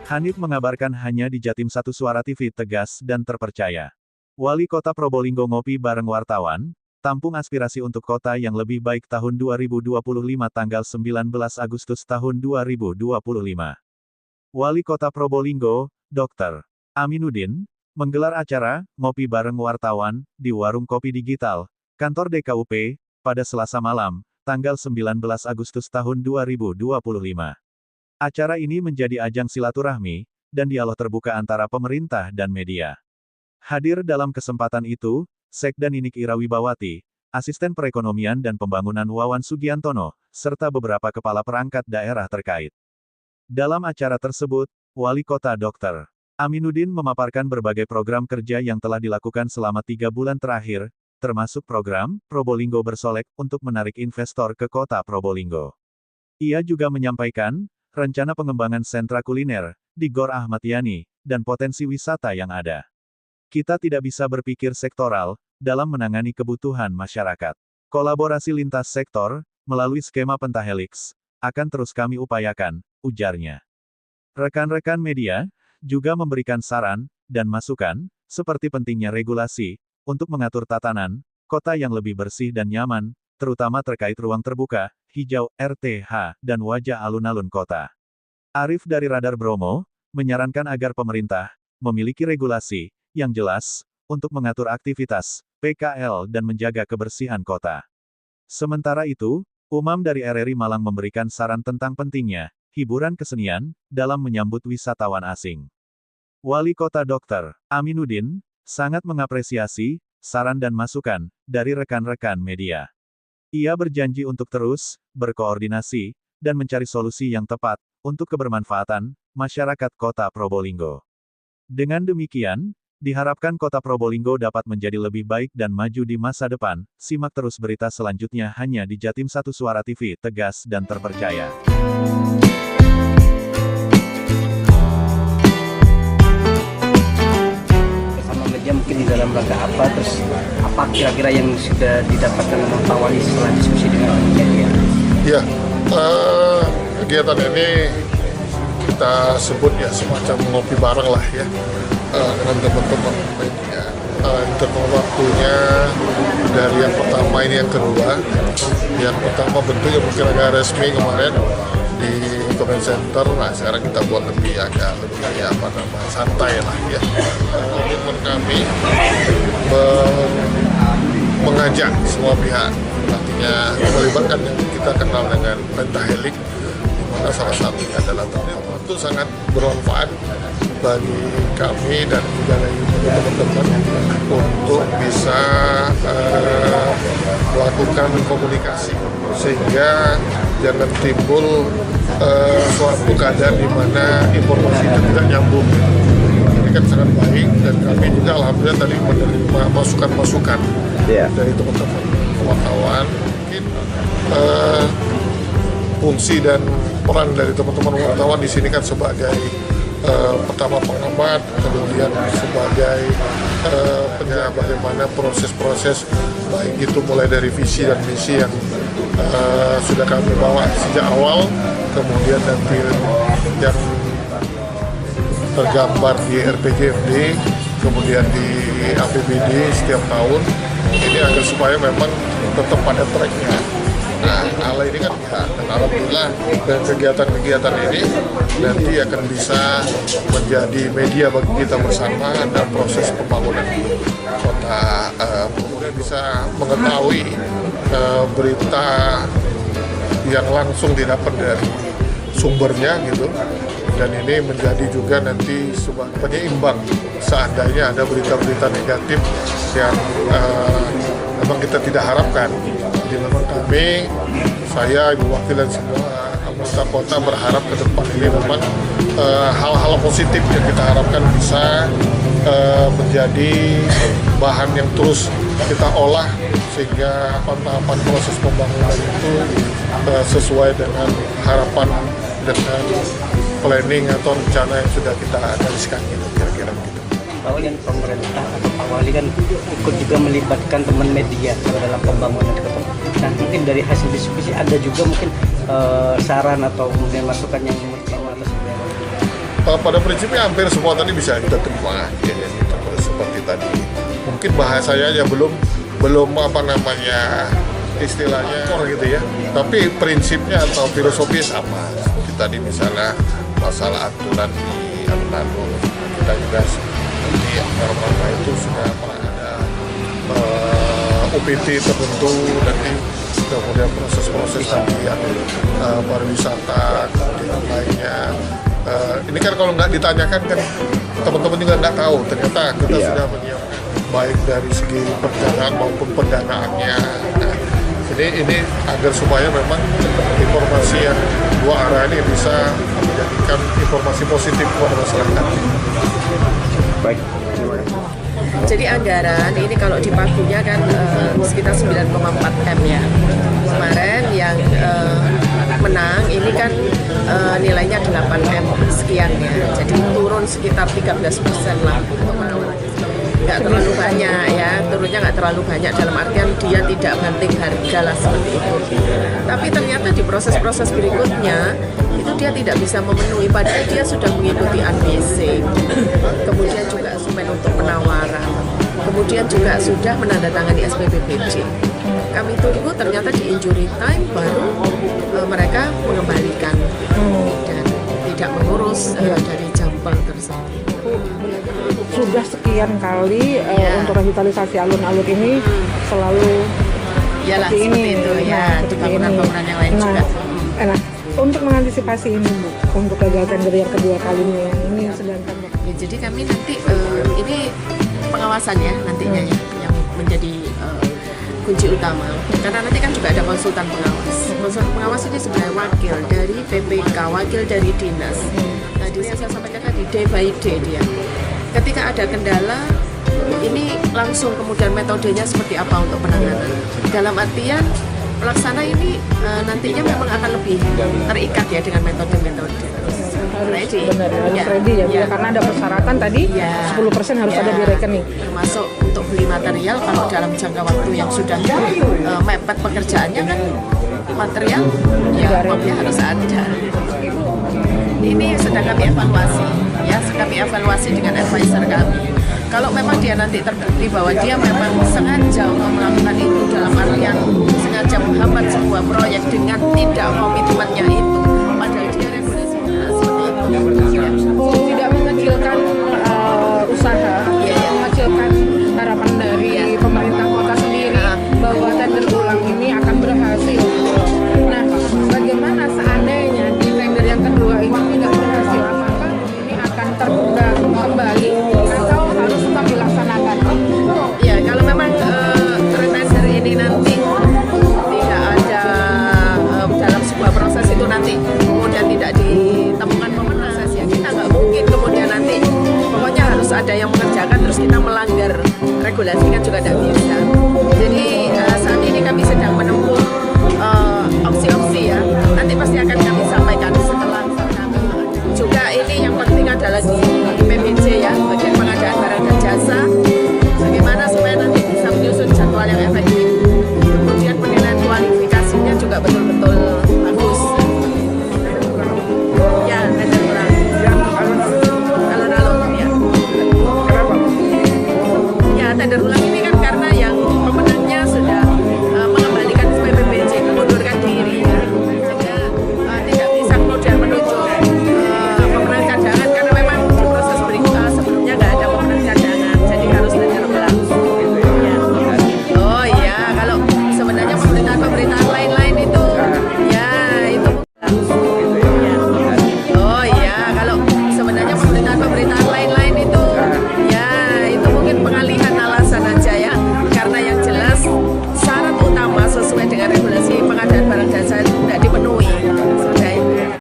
Hanif mengabarkan hanya di Jatim Satu Suara TV tegas dan terpercaya. Wali Kota Probolinggo ngopi bareng wartawan, tampung aspirasi untuk kota yang lebih baik tahun 2025 tanggal 19 Agustus tahun 2025. Wali Kota Probolinggo, Dr. Aminuddin, menggelar acara ngopi bareng wartawan di Warung Kopi Digital, kantor DKUP, pada Selasa malam, tanggal 19 Agustus tahun 2025. Acara ini menjadi ajang silaturahmi dan dialog terbuka antara pemerintah dan media. Hadir dalam kesempatan itu, Sekda Ninik Ira Wibawati, Asisten Perekonomian dan Pembangunan Wawan Sugiantono, serta beberapa kepala perangkat daerah terkait. Dalam acara tersebut, Wali Kota Dr. Aminuddin memaparkan berbagai program kerja yang telah dilakukan selama 3 bulan terakhir, termasuk program Probolinggo Bersolek untuk menarik investor ke kota Probolinggo. Ia juga menyampaikan rencana pengembangan sentra kuliner di Gor Ahmad Yani dan potensi wisata yang ada. Kita tidak bisa berpikir sektoral dalam menangani kebutuhan masyarakat. Kolaborasi lintas sektor melalui skema pentahelix akan terus kami upayakan, ujarnya. Rekan-rekan media juga memberikan saran dan masukan seperti pentingnya regulasi untuk mengatur tatanan kota yang lebih bersih dan nyaman, terutama terkait ruang terbuka, hijau, RTH, dan wajah alun-alun kota. Arif dari Radar Bromo menyarankan agar pemerintah memiliki regulasi yang jelas untuk mengatur aktivitas PKL dan menjaga kebersihan kota. Sementara itu, Umam dari RRI Malang memberikan saran tentang pentingnya hiburan kesenian dalam menyambut wisatawan asing. Wali Kota Dr. Aminuddin sangat mengapresiasi saran dan masukan dari rekan-rekan media. Ia berjanji untuk terus berkoordinasi dan mencari solusi yang tepat untuk kebermanfaatan masyarakat Kota Probolinggo. Dengan demikian, diharapkan Kota Probolinggo dapat menjadi lebih baik dan maju di masa depan. Simak terus berita selanjutnya hanya di Jatim Satu Suara TV, tegas dan terpercaya. Bersama media mungkin di dalam rangka apa, terus apa kira-kira yang sudah didapatkan oleh Pak Wali setelah diskusi dengan media? Ya, kegiatan ini kita sebut ya semacam ngopi bareng lah ya. Dengan teman-teman media. Interval waktunya dari yang pertama ini yang kedua. Yang pertama bentuknya mungkin agak resmi kemarin di Comment Center. Nah sekarang kita buat agak lebih santai lah ya. Komitmen kami mengajak semua pihak, artinya melibatkan yang kita kenal dengan pentahelix, di mana salah satunya adalah itu sangat bermanfaat bagi kami dan juga bagi teman-teman untuk bisa melakukan komunikasi sehingga jangan timbul suatu keadaan di mana informasi itu tidak nyambung. Ini kan sangat baik dan kami juga alhamdulillah tadi menerima masukan-masukan dari teman-teman wartawan. Mungkin fungsi dan peran dari teman-teman wartawan di sini kan sebagai pertama pengamat, kemudian sebagai penjaga bagaimana proses-proses baik itu mulai dari visi dan misi yang sudah kami bawa sejak awal, kemudian nanti yang tergambar di RPJMD, kemudian di APBD setiap tahun, ini agar supaya memang tetap pada tracknya. Nah, hal ini kan ya, dan alhamdulillah dan kegiatan-kegiatan ini nanti akan bisa menjadi media bagi kita bersama dan proses pembangunan kota, kemudian bisa mengetahui berita yang langsung didapat dari sumbernya gitu, dan ini menjadi juga nanti sebagai penyeimbang seandainya ada berita-berita negatif yang memang kita tidak harapkan. Jadi memang kami, saya, Ibu Wakil dan semua anggota kota berharap ke depan ini memang hal-hal positif yang kita harapkan bisa menjadi bahan yang terus kita olah sehingga tahapan proses pembangunan itu sesuai dengan harapan, dengan planning atau rencana yang sudah kita gariskan gitu, kira-kira gitu. Pak Wali kan pemerintah atau Pak Wali kan ikut juga melibatkan teman media dalam pembangunan di kota. Nah mungkin dari hasil diskusi ada juga mungkin saran atau kemudian masukan yang menurut Pak Wali. pada prinsipnya hampir semua tadi bisa kita terima ya, gitu. Seperti tadi mungkin bahasanya aja belum apa namanya istilahnya gitu ya, tapi prinsipnya atau filosofi sama. Seperti tadi misalnya masalah aturan di alun-alun, kita juga di norma itu sudah pernah ada UPT tertentu, nanti kemudian proses-proses tadi yang pariwisata kemudian lainnya. Ini kan kalau nggak ditanyakan kan teman-teman juga nggak tahu, ternyata kita sudah menyiapkan baik dari segi perencanaan maupun pendanaannya. Nah, ini agar supaya memang informasi yang dua arah ini bisa menjadikan informasi positif kepada masyarakat. Baik. Jadi anggaran ini kalau di pagunya kan sekitar 9,4 M ya. Kemarin yang menang ini kan nilainya 8 M sekian ya. Jadi turun sekitar 13% lah untuk penawaran. Nggak terlalu banyak ya, turunnya nggak terlalu banyak dalam artian dia tidak banting harga lah seperti itu. Tapi ternyata di proses-proses berikutnya itu dia tidak bisa memenuhi, padahal dia sudah mengikuti ABC, kemudian juga instrumen untuk penawaran, kemudian juga sudah menandatangani SPPBD. Kami tunggu ternyata di injury time baru mereka mengembalikan dan tidak mengurus dari jambal tersebut. Sudah sekian kali untuk revitalisasi alun-alun ini selalu Yalah, seperti ini itu ya, seperti di bangunan-bangunan yang lain juga. Nah, untuk mengantisipasi ini Bu, untuk gagal tender yang kedua kalinya ini sedangkan Ya, jadi kami nanti ini pengawasan ya nantinya ya yang menjadi kunci utama, karena nanti kan juga ada konsultan pengawas. Konsultan pengawas ini sebenarnya wakil dari PPK, wakil dari dinas. Tadi saya sampaikan tadi day by day dia. Ketika ada kendala, ini langsung kemudian metodenya seperti apa untuk penanganan. Dalam artian pelaksana ini nantinya memang akan lebih terikat ya dengan metode-metode. Ready. Benar, harus ready ya, Bu, ya. Karena ada persyaratan tadi 10% harus ada di rekening. Termasuk untuk beli material kalau dalam jangka waktu yang sudah mepet pekerjaannya kan material ya uangnya harus ada. Ini sedang kami evaluasi ya, kami evaluasi dengan advisor kami. Kalau memang dia nanti terbukti bahwa dia memang sengaja untuk melakukan itu dalam